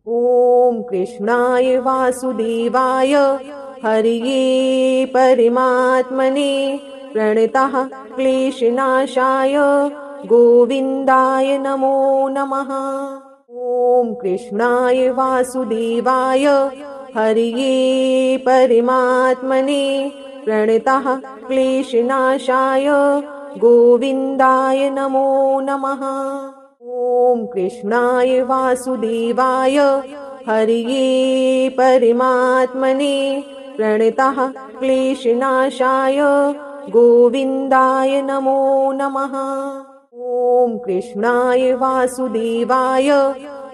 ॐ कृष्णाय वासुदेवाय हरये परमात्मने प्रणतः क्लेशनाशाय गोविन्दाय नमो नमः। ॐ कृष्णाय वासुदेवाय हरये परमात्मने प्रणतः क्लेशनाशाय गोविन्दाय नमो नमः। ॐ कृष्णाय वासुदेवाय हरये परमात्मने प्रणतः क्लेशनाशाय गोविन्दाय नमो नमः। ॐ कृष्णाय वासुदेवाय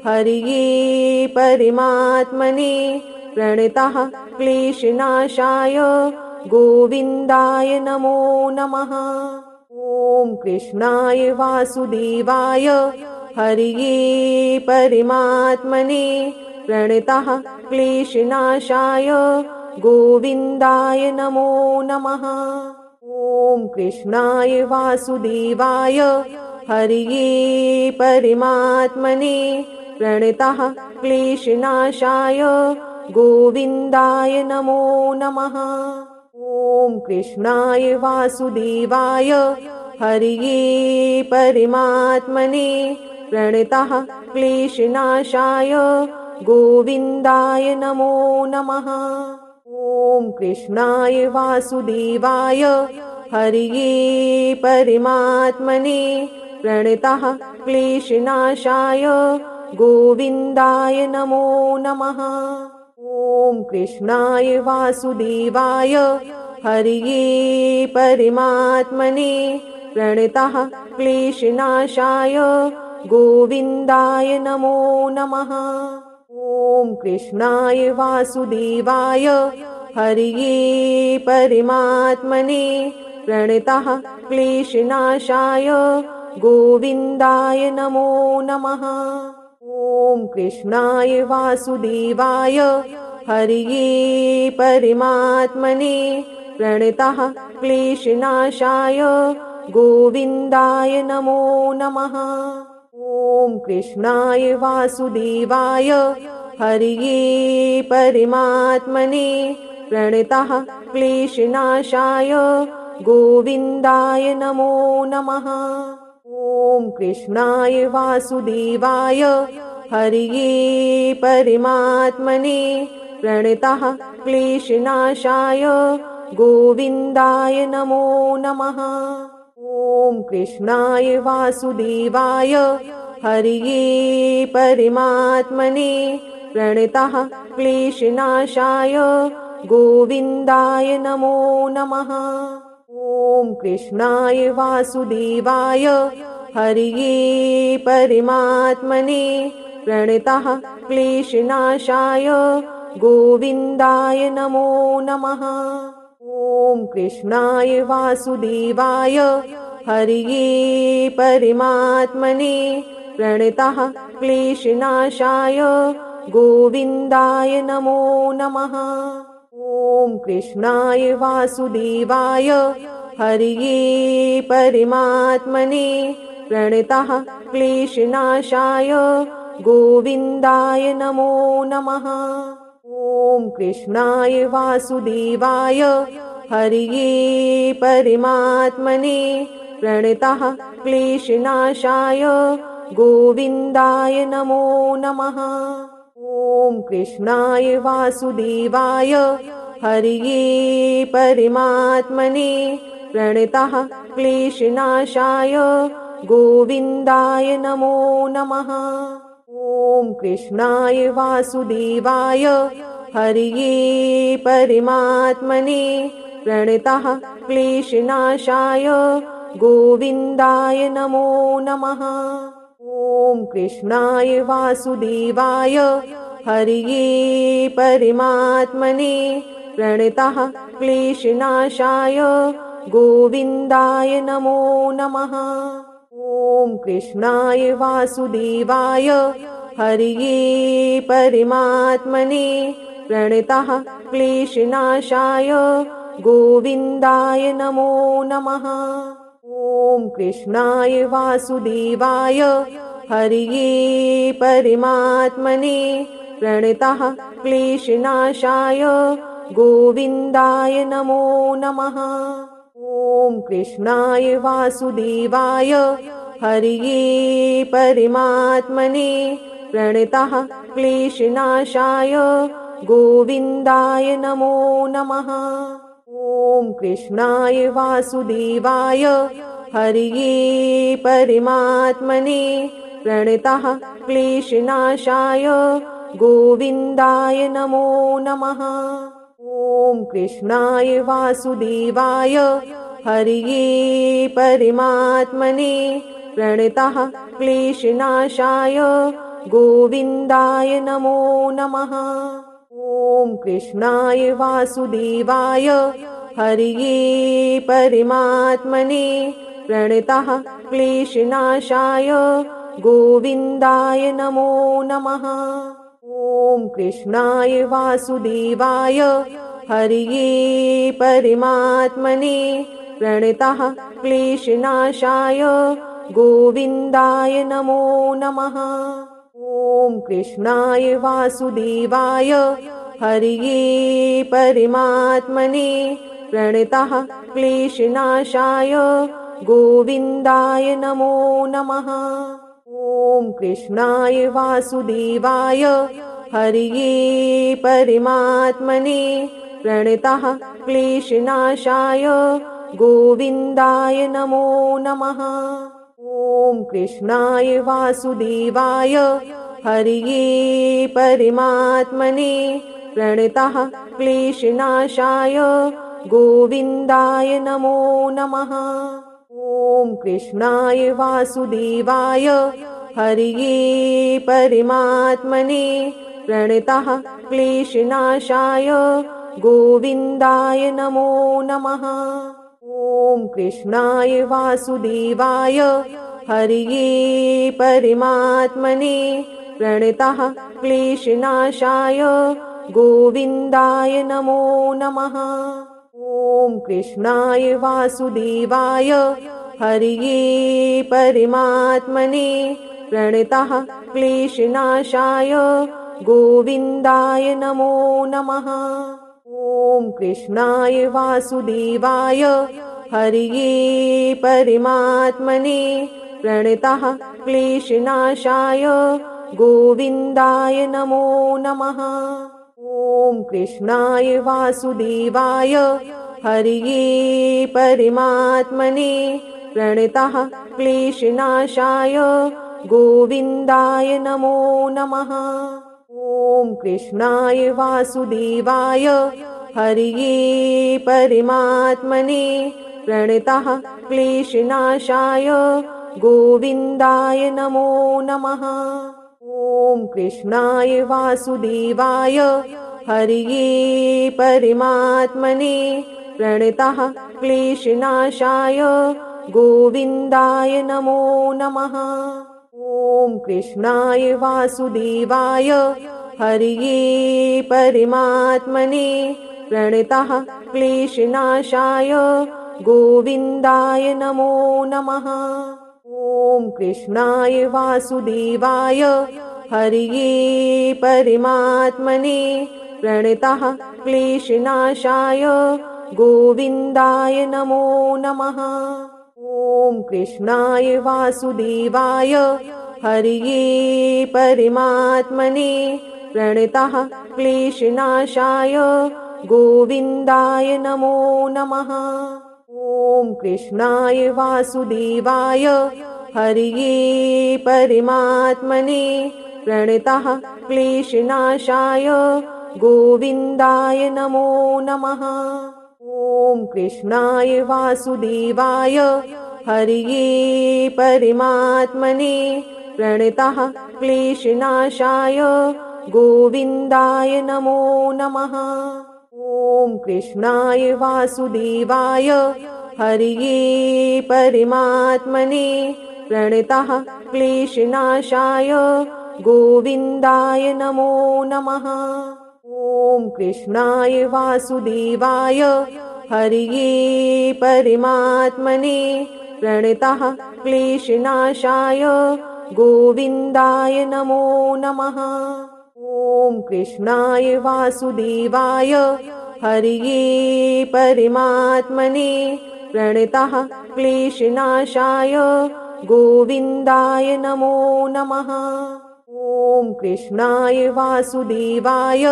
हरये परमात्मने प्रणतः क्लेशनाशाय गोविन्दाय नमो नमः। ॐ कृष्णाय वासुदेवाय हरये परमात्मने प्रणतः क्लेशनाशाय गोविन्दाय नमो नमः। ॐ कृष्णाय वासुदेवाय हरये परमात्मने प्रणतः क्लेशनाशाय गोविन्दाय नमो नमः। ॐ कृष्णाय वासुदेवाय हरये परमात्मने प्रणतः क्लेशनाशाय गोविन्दाय नमो नमः। ॐ कृष्णाय वासुदेवाय हरये परमात्मने प्रणतः क्लेशनाशाय गोविन्दाय नमो नमः। ॐ कृष्णाय वासुदेवाय हरये परमात्मने प्रणतः क्लेशनाशाय गोविन्दाय नमो नमः। ॐ कृष्णाय वासुदेवाय हरये परमात्मने प्रणतः क्लेशनाशाय गोविन्दाय नमो नमः। ॐ कृष्णाय वासुदेवाय हरये परमात्मने प्रणतः क्लेशनाशाय गोविन्दाय नमो नमः। ॐ कृष्णाय वासुदेवाय हरये परमात्मने प्रणतः क्लेशनाशाय गोविन्दाय नमो नमः। ॐ कृष्णाय वासुदेवाय हरये परमात्मने प्रणतः क्लेशनाशाय गोविन्दाय नमो नमः। ॐ कृष्णाय वासुदेवाय हरये परमात्मने प्रणतः क्लेशनाशाय गोविन्दाय नमो नमः। ॐ कृष्णाय वासुदेवाय हरये परमात्मने प्रणतः क्लेशनाशाय गोविन्दाय नमो नमः। ॐ कृष्णाय वासुदेवाय हरये परमात्मने प्रणतः क्लेशनाशाय गोविन्दाय नमो नमः। ॐ कृष्णाय वासुदेवाय हरये परमात्मने प्रणतः क्लेशनाशाय गोविन्दाय नमो नमः। ॐ कृष्णाय वासुदेवाय हरये परमात्मने प्रणतः क्लेशनाशाय गोविन्दाय नमो नमः। ॐ कृष्णाय वासुदेवाय हरये परमात्मने प्रणतः क्लेशनाशाय गोविन्दाय नमो नमः। ॐ कृष्णाय वासुदेवाय हरये परमात्मने प्रणतः क्लेशनाशाय गोविन्दाय नमो नमः। ॐ कृष्णाय वासुदेवाय हरये परमात्मने प्रणतः क्लेशनाशाय गोविन्दाय नमो नमः। ॐ कृष्णाय वासुदेवाय हरये परमात्मने प्रणतः क्लेशनाशाय गोविन्दाय नमो नमः। ॐ कृष्णाय वासुदेवाय हरये परमात्मने प्रणतः क्लेशनाशाय गोविन्दाय नमो नमः। ॐ कृष्णाय वासुदेवाय हरये परमात्मने प्रणतः क्लेशनाशाय गोविन्दाय नमो नमः। ॐ कृष्णाय वासुदेवाय हरये परमात्मने प्रणतः क्लेशनाशाय गोविन्दाय नमो नमः। ॐ कृष्णाय वासुदेवाय हरये परमात्मने प्रणतः क्लेशनाशाय गोविन्दाय नमो नमः। ॐ कृष्णाय वासुदेवाय हरये परमात्मने प्रणतः क्लेशनाशाय गोविन्दाय नमो नमः। ॐ कृष्णाय वासुदेवाय हरये परमात्मने प्रणतः क्लेशनाशाय गोविन्दाय नमो नमः। ॐ कृष्णाय वासुदेवाय हरये परमात्मने प्रणतः क्लेशनाशाय गोविन्दाय नमो नमः। ॐ कृष्णाय वासुदेवाय हरये परमात्मने प्रणतः क्लेशनाशाय गोविन्दाय नमो नमः। ॐ कृष्णाय वासुदेवाय हरये परमात्मने प्रणतः क्लेशनाशाय गोविन्दाय नमो नमः। ॐ कृष्णाय वासुदेवाय हरये परमात्मने प्रणतः क्लेशनाशाय गोविन्दाय नमो नमः। ॐ कृष्णाय वासुदेवाय हरये परमात्मने प्रणतः क्लेशनाशाय गोविन्दाय नमो नमः। ॐ कृष्णाय वासुदेवाय हरये परमात्मने प्रणतः क्लेशनाशाय गोविन्दाय नमो नमः। ॐ कृष्णाय वासुदेवाय हरये परमात्मने प्रणतः क्लेशनाशाय गोविन्दाय नमो नमः। ॐ कृष्णाय वासुदेवाय हरये परमात्मने प्रणतः क्लेशनाशाय गोविन्दाय नमो नमः। ॐ कृष्णाय वासुदेवाय हरये परमात्मने प्रणतः क्लेशनाशाय गोविन्दाय नमो नमः। ॐ कृष्णाय वासुदेवाय हरये परमात्मने प्रणतः क्लेशनाशाय गोविन्दाय नमो नमः। ॐ कृष्णाय वासुदेवाय हरये परमात्मने प्रणतः क्लेशनाशाय गोविन्दाय नमो नमः। ॐ कृष्णाय वासुदेवाय हरये परमात्मने प्रणतः क्लेशनाशाय गोविन्दाय नमो नमः। ॐ कृष्णाय वासुदेवाय हरये परमात्मने प्रणतः क्लेशनाशाय गोविन्दाय नमो नमः। ॐ कृष्णाय वासुदेवाय हरये परमात्मने प्रणतः क्लेशनाशाय गोविन्दाय नमो नमः। ॐ कृष्णाय वासुदेवाय हरये परमात्मने प्रणतः क्लेशनाशाय गोविन्दाय नमो नमः। ॐ कृष्णाय वासुदेवाय हरये परमात्मने प्रणतः क्लेशनाशाय गोविन्दाय नमो नमः। ॐ कृष्णाय वासुदेवाय हरये परमात्मने प्रणतः क्लेशनाशाय गोविन्दाय नमो नमः। ॐ कृष्णाय वासुदेवाय हरये परमात्मने प्रणतः क्लेशनाशाय गोविन्दाय नमो नमः। ॐ कृष्णाय वासुदेवाय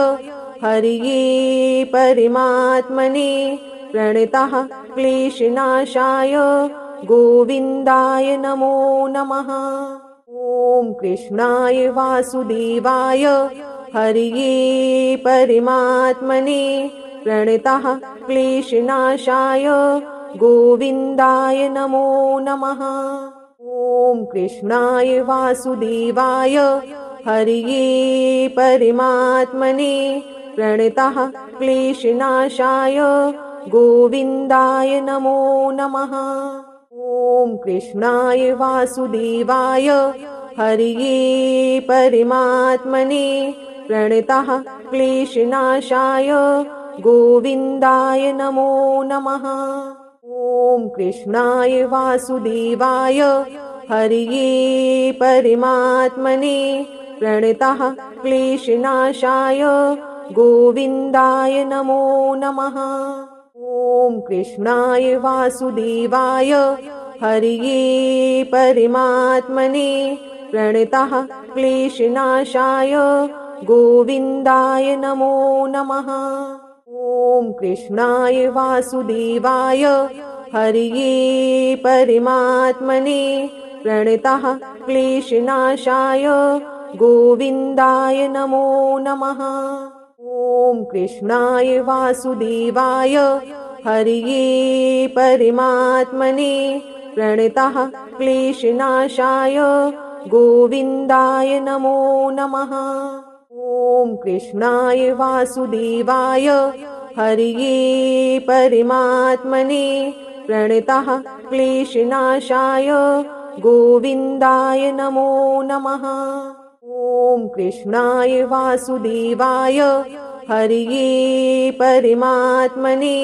हरये परमात्मने प्रणतः क्लेशनाशाय गोविन्दाय नमो नमः। ॐ कृष्णाय वासुदेवाय हरये परमात्मने प्रणतः क्लेशनाशाय गोविन्दाय नमो नमः। ॐ कृष्णाय वासुदेवाय हरये परमात्मने प्रणतः क्लेशनाशाय गोविन्दाय नमो नमः। ॐ कृष्णाय वासुदेवाय हरये परमात्मने प्रणतः क्लेशनाशाय गोविन्दाय नमो नमः। ॐ कृष्णाय वासुदेवाय हरये परमात्मने प्रणतः क्लेशनाशाय गोविन्दाय नमो नमः। ॐ कृष्णाय वासुदेवाय हरये परमात्मने प्रणतः क्लेशनाशाय गोविन्दाय नमो नमः। ॐ कृष्णाय वासुदेवाय हरये परमात्मने प्रणतः क्लेशनाशाय गोविन्दाय नमो नमः। ॐ कृष्णाय वासुदेवाय हरये परमात्मने प्रणतः क्लेशनाशाय गोविन्दाय नमो नमः। ॐ कृष्णाय वासुदेवाय हरये परमात्मने प्रणतः क्लेशनाशाय गोविन्दाय नमो नमः। ॐ कृष्णाय वासुदेवाय हरये परमात्मने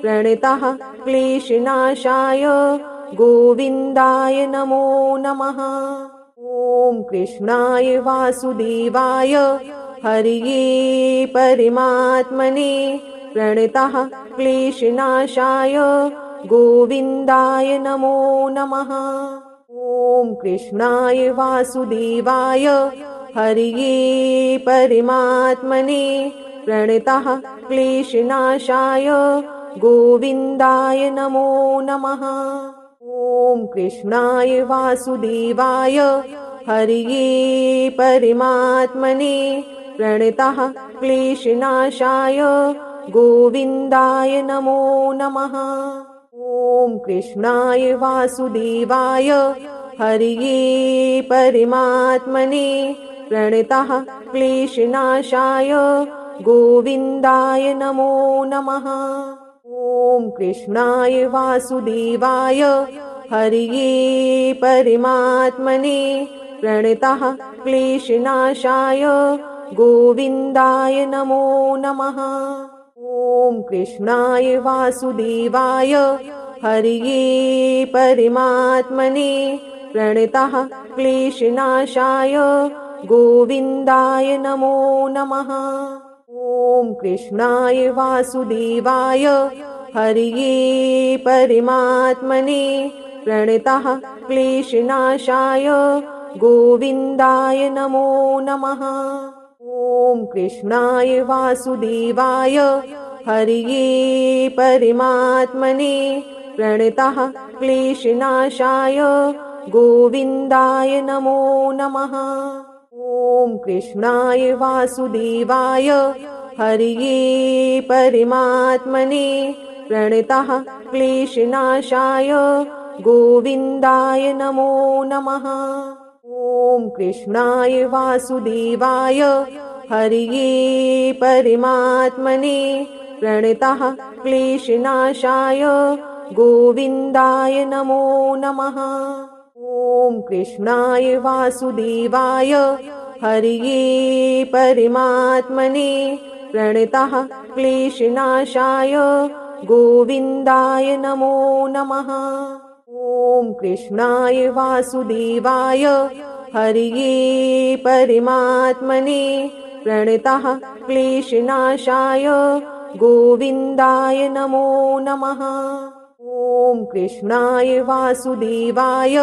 प्रणतः क्लेशनाशाय गोविन्दाय नमो नमः। ॐ कृष्णाय वासुदेवाय हरये परमात्मने प्रणतः क्लेशनाशाय गोविन्दाय नमो नमः। ॐ कृष्णाय वासुदेवाय हरये परमात्मने प्रणतः क्लेशनाशाय गोविन्दाय नमो नमः। ॐ कृष्णाय वासुदेवाय हरये परमात्मने प्रणतः क्लेशनाशाय गोविन्दाय नमो नमः। ॐ कृष्णाय वासुदेवाय हरये परमात्मने प्रणतः क्लेशनाशाय गोविन्दाय नमो नमः। ॐ कृष्णाय वासुदेवाय हरये परमात्मने प्रणतः क्लेशनाशाय गोविन्दाय नमो नमः। ॐ कृष्णाय वासुदेवाय हरये परमात्मने प्रणतः क्लेशनाशाय गोविन्दाय नमो नमः। ॐ कृष्णाय वासुदेवाय हरये परमात्मने प्रणतः क्लेशनाशाय गोविन्दाय नमो नमः। ॐ कृष्णाय वासुदेवाय हरये परमात्मने प्रणतः क्लेशनाशाय गोविन्दाय नमो नमः। ॐ कृष्णाय वासुदेवाय हरये परमात्मने प्रणतः क्लेशनाशाय गोविन्दाय नमो नमः। ॐ कृष्णाय वासुदेवाय हरये परमात्मने प्रणतः क्लेशनाशाय गोविन्दाय नमो नमः। ॐ कृष्णाय वासुदेवाय हरये परमात्मने प्रणतः क्लेशनाशाय गोविन्दाय नमो नमः। ॐ कृष्णाय वासुदेवाय हरये परमात्मने प्रणतः क्लेशनाशाय गोविन्दाय नमो नमः। ॐ कृष्णाय वासुदेवाय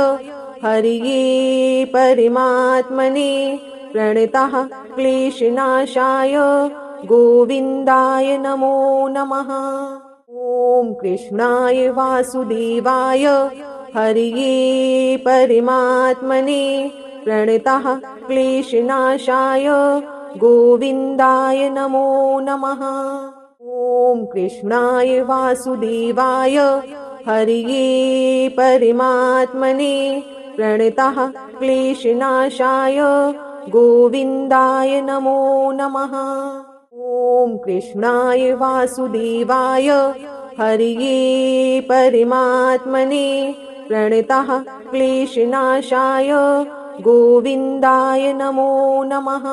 हरये परमात्मने प्रणतः क्लेशनाशाय गोविन्दाय नमो नमः। ॐ कृष्णाय वासुदेवाय हरये परमात्मने प्रणतः क्लेशनाशाय गोविन्दाय नमो नमः। ॐ कृष्णाय वासुदेवाय हरये परमात्मने प्रणतः क्लेशनाशाय गोविन्दाय नमो नमः। ॐ कृष्णाय वासुदेवाय हरये परमात्मने प्रणतः क्लेशनाशाय गोविन्दाय नमो नमः।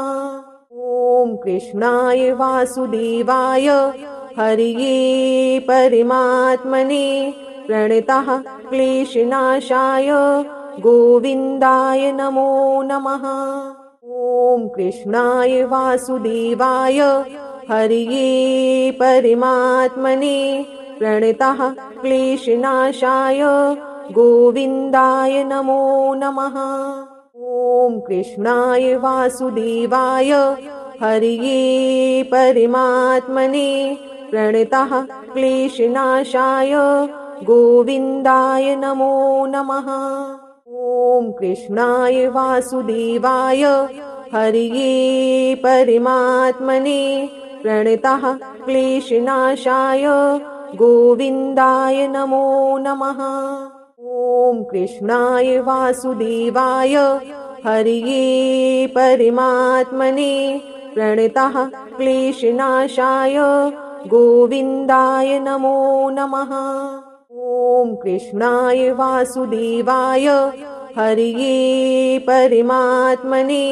ॐ कृष्णाय वासुदेवाय हरये परमात्मने प्रणतः क्लेशनाशाय गोविन्दाय नमो नमः। ॐ कृष्णाय वासुदेवाय हरये परमात्मने प्रणतः क्लेशनाशाय गोविन्दाय नमो नमः। ॐ कृष्णाय वासुदेवाय हरये परमात्मने प्रणतः क्लेशनाशाय गोविन्दाय नमो नमः। ॐ कृष्णाय वासुदेवाय हरये परमात्मने प्रणतः क्लेशनाशाय गोविन्दाय नमो नमः। ॐ कृष्णाय वासुदेवाय हरये परमात्मने प्रणतः क्लेशनाशाय गोविन्दाय नमो नमः। ॐ कृष्णाय वासुदेवाय हरये परमात्मने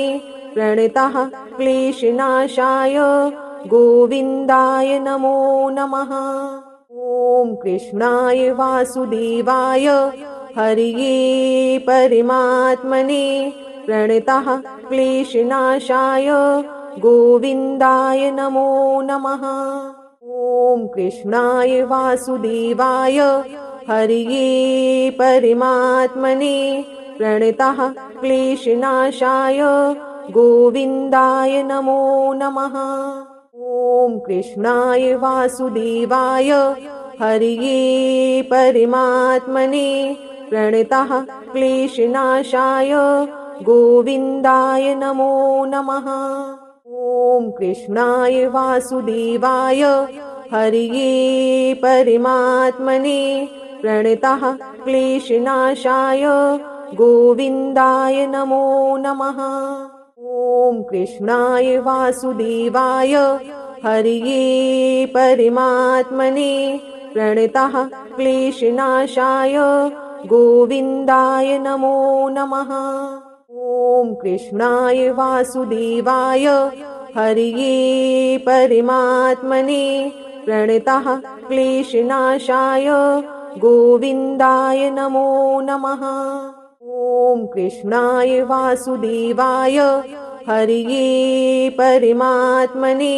प्रणतः क्लेशनाशाय गोविन्दाय नमो नमः। ॐ कृष्णाय वासुदेवाय हरये परमात्मने प्रणतः क्लेशनाशाय गोविन्दाय नमो नमः। ॐ कृष्णाय वासुदेवाय हरये परमात्मने प्रणतः क्लेशनाशाय गोविन्दाय नमो नमः। ॐ कृष्णाय वासुदेवाय हरये परमात्मने प्रणतः क्लेशनाशाय गोविन्दाय नमो नमः। ॐ कृष्णाय वासुदेवाय हरये परमात्मने प्रणतः क्लेशनाशाय गोविन्दाय नमो नमः। ॐ कृष्णाय वासुदेवाय हरये परमात्मने प्रणतः क्लेशनाशाय गोविन्दाय नमो नमः। ॐ कृष्णाय वासुदेवाय हरये परमात्मने प्रणतः क्लेशनाशाय गोविन्दाय नमो नमः। ॐ कृष्णाय वासुदेवाय हरये परमात्मने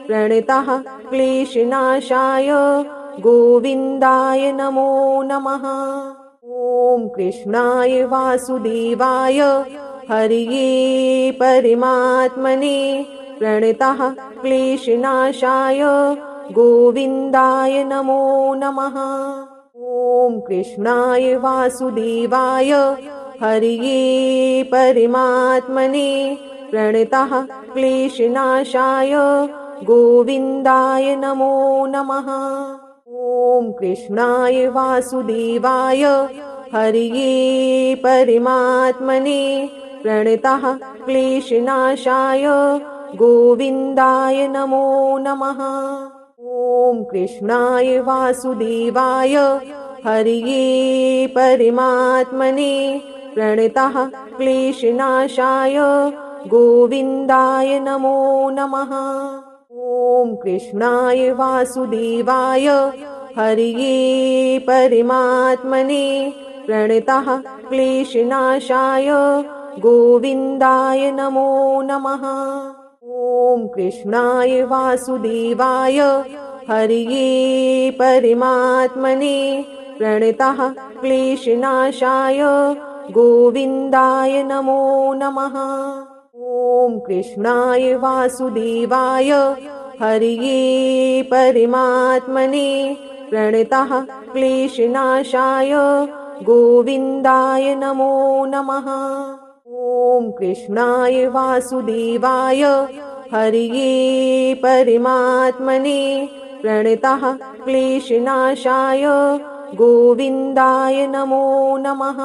प्रणतः क्लेशनाशाय गोविन्दाय नमो नमः। ॐ कृष्णाय वासुदेवाय हरये परमात्मने प्रणतः क्लेशनाशाय गोविन्दाय नमो नमः। ॐ कृष्णाय वासुदेवाय हरये परमात्मने प्रणतः क्लेशनाशाय गोविन्दाय नमो नमः। ॐ कृष्णाय वासुदेवाय हरये परमात्मने प्रणतः क्लेशनाशाय गोविन्दाय नमो नमः। ॐ कृष्णाय वासुदेवाय हरये परमात्मने प्रणतः क्लेशनाशाय गोविन्दाय नमो नमः। ॐ कृष्णाय वासुदेवाय हरये परमात्मने प्रणतः क्लेशनाशाय गोविन्दाय नमो नमः। ॐ कृष्णाय वासुदेवाय हरये परमात्मने प्रणतः क्लेशनाशाय गोविन्दाय नमो नमः। ॐ कृष्णाय वासुदेवाय हरये परमात्मने प्रणतः क्लेशनाशाय गोविन्दाय नमो नमः। ॐ कृष्णाय वासुदेवाय हरये परमात्मने प्रणतः क्लेशनाशाय गोविन्दाय नमो नमः।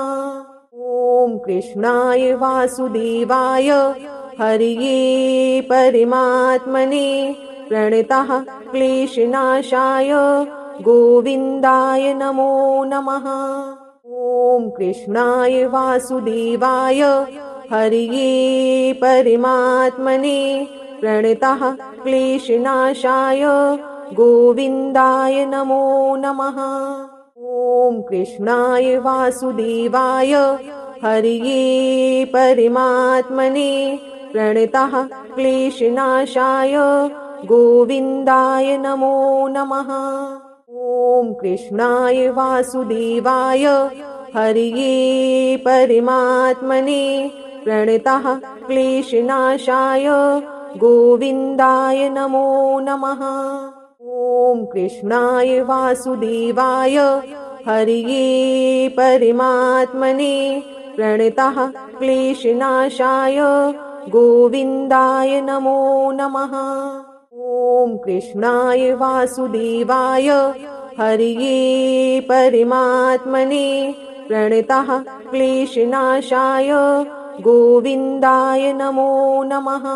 ॐ कृष्णाय वासुदेवाय हरये परमात्मने प्रणतः क्लेशनाशाय गोविन्दाय नमो नमः। ॐ कृष्णाय वासुदेवाय हरये परमात्मने प्रणतः क्लेशनाशाय गोविन्दाय नमो नमः। ॐ कृष्णाय वासुदेवाय हरये परमात्मने प्रणतः क्लेशनाशाय गोविन्दाय नमो नमः। ॐ कृष्णाय वासुदेवाय हरये परमात्मने प्रणतः क्लेशनाशाय गोविन्दाय नमो नमः। ॐ कृष्णाय वासुदेवाय हरये परमात्मने प्रणतः क्लेशनाशाय गोविन्दाय नमो नमः। ॐ कृष्णाय वासुदेवाय हरये परमात्मने प्रणतः क्लेशनाशाय गोविन्दाय नमो नमः।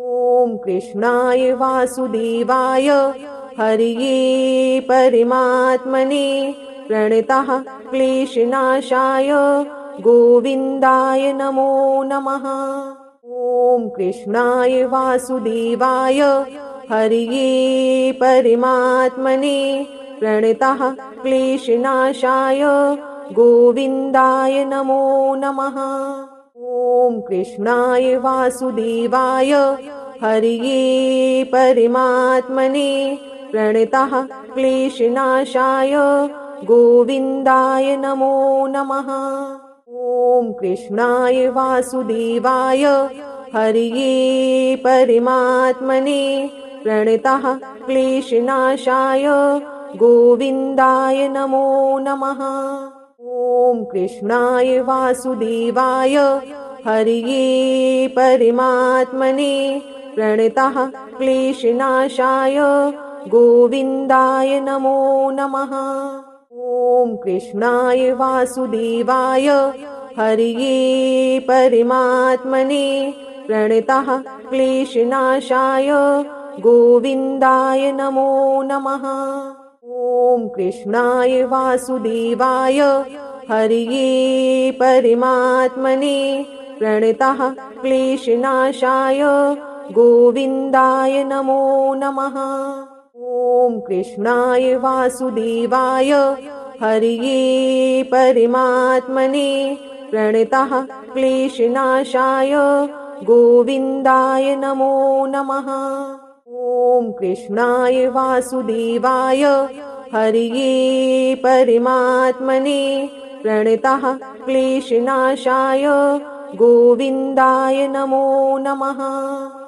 ॐ कृष्णाय वासुदेवाय हरये परमात्मने प्रणतः क्लेशनाशाय गोविन्दाय नमो नमः। ॐ कृष्णाय वासुदेवाय हरये परमात्मने प्रणतः क्लेशनाशाय गोविन्दाय नमो नमः। ॐ कृष्णाय वासुदेवाय हरये परमात्मने प्रणतः क्लेशनाशाय गोविन्दाय नमो नमः। ॐ कृष्णाय वासुदेवाय हरये परमात्मने प्रणतः क्लेशनाशाय गोविन्दाय नमो नमः। ॐ कृष्णाय वासुदेवाय हरये परमात्मने प्रणतः क्लेशनाशाय गोविन्दाय नमो नमः। ॐ कृष्णाय वासुदेवाय हरये परमात्मने प्रणतः क्लेशनाशाय गोविन्दाय नमो नमः। ॐ कृष्णाय वासुदेवाय हरये परमात्मने प्रणतः क्लेशनाशाय गोविन्दाय नमो नमः। ॐ कृष्णाय वासुदेवाय हरये परमात्मने प्रणतः क्लेशनाशाय गोविन्दाय नमो नमः। ॐ कृष्णाय वासुदेवाय हरये परमात्मने प्रणतः क्लेशनाशाय गोविन्दाय नमो नमः।